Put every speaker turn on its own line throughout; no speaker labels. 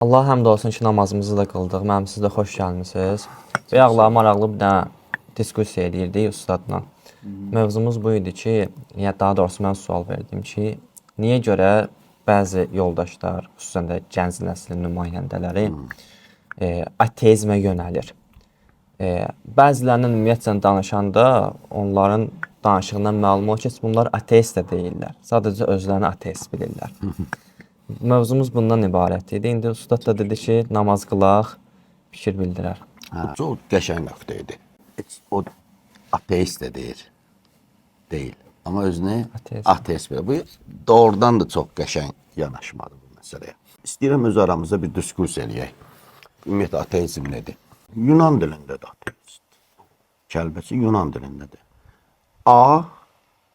Allah həmd olsun ki, namazımızı da qıldıq. Mənim siz də xoş gəlmisiniz. Bayaqlar maraqlı bir dənə diskussiya edirdik ustadla. Mövzumuz bu idi ki, ya daha doğrusu mən sual verdim ki, niyə görə bəzi yoldaşlar, xüsusən də gənc nəslin nümayəndələri ateizmə yönəlir. Bəzilərinin ümumiyyətlə danışanda onların danışığından məlum olur ki, bunlar ateist də deyirlər. Sadəcə özlərini ateist bilirlər. Mövzumuz bundan ibarət idi. İndi ustad da dedi ki, namaz qılaq, fikir bildirər.
Bu çox qəşəng nöqtə idi. O ateist də deyil. Amma özünü ateist bilir. Bu doğrudan da çox qəşəng yanaşmadır bu məsələyə. İstəyirəm öz aramızda bir diskurs eləyək. Ümumiyyətlə ateizm nədir? Yunan dilindədir ateist. Kəlbəsi Yunan dilindədir. A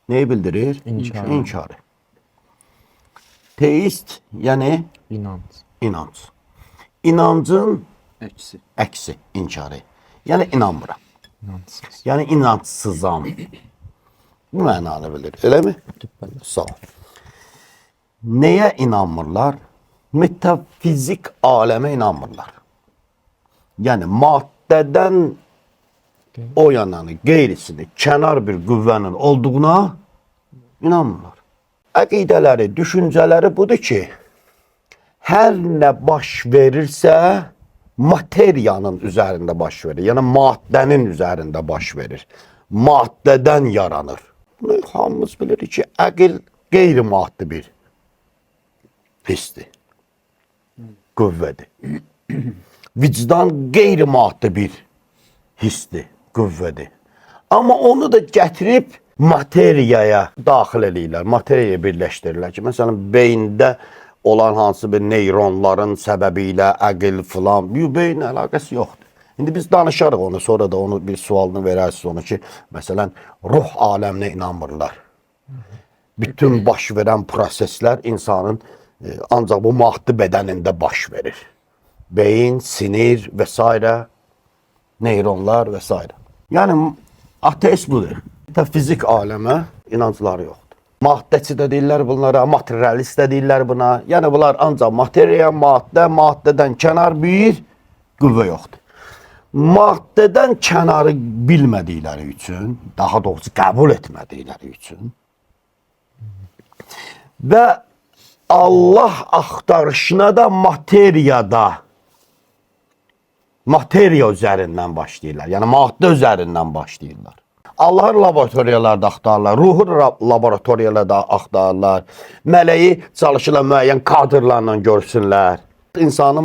neyi bildirir? İnkarı. Teist, yəni inanc. İnancın əksi inkarı. Yəni inanmıram. Yəni inancsızam. Bu mənanı bilir, eləmi? Sağ ol. Nəyə inanmırlar? Metafizik aləmə inanmırlar. Yəni maddədən o yananı, qeyrisini, kənar bir qüvvənin olduğuna inanmırlar. Əqidələri, düşüncələri budur ki, hər nə baş verirsə, materiyanın üzərində baş verir. Yəni maddənin üzərində baş verir. Maddədən yaranır. Bunu hamımız bilirik ki, əqil qeyri-maddi bir hissdir, qüvvədir. Vicdan qeyri-maddi bir hissdir, qüvvədir. Amma onu da gətirib materiyaya daxil eləyirlər, materiyaya birləşdirirlər ki, məsələn, beyində olan hansı bir neyronların səbəbi ilə əqil filan, beyin əlaqəsi yoxdur. İndi biz danışarıq onu, sonra da onu bir sualını verərsiniz onu ki, məsələn, ruh aləminə inanmırlar. Bütün baş verən proseslər insanın ancaq bu maddi bədənində baş verir. Beyin, sinir və s. neyronlar və s. Yəni, ateist budur. Fizik aləmə inancları yoxdur. Maddəçi də deyirlər bunlara, materialist də deyirlər buna. Yəni, bunlar ancaq materiya, maddədən kənar bir qüvvə yoxdur. Maddədən kənarı bilmədikləri üçün, daha doğrusu qəbul etmədikləri üçün və Allah axtarışına da materiya üzərindən başlayırlar. Yəni, maddə üzərindən başlayırlar. Allahı laboratoriyalarda axtarırlar, ruhu laboratoriyalarda axtarırlar, mələyi çalışırlar müəyyən kadrlarla görsünlər. İnsanın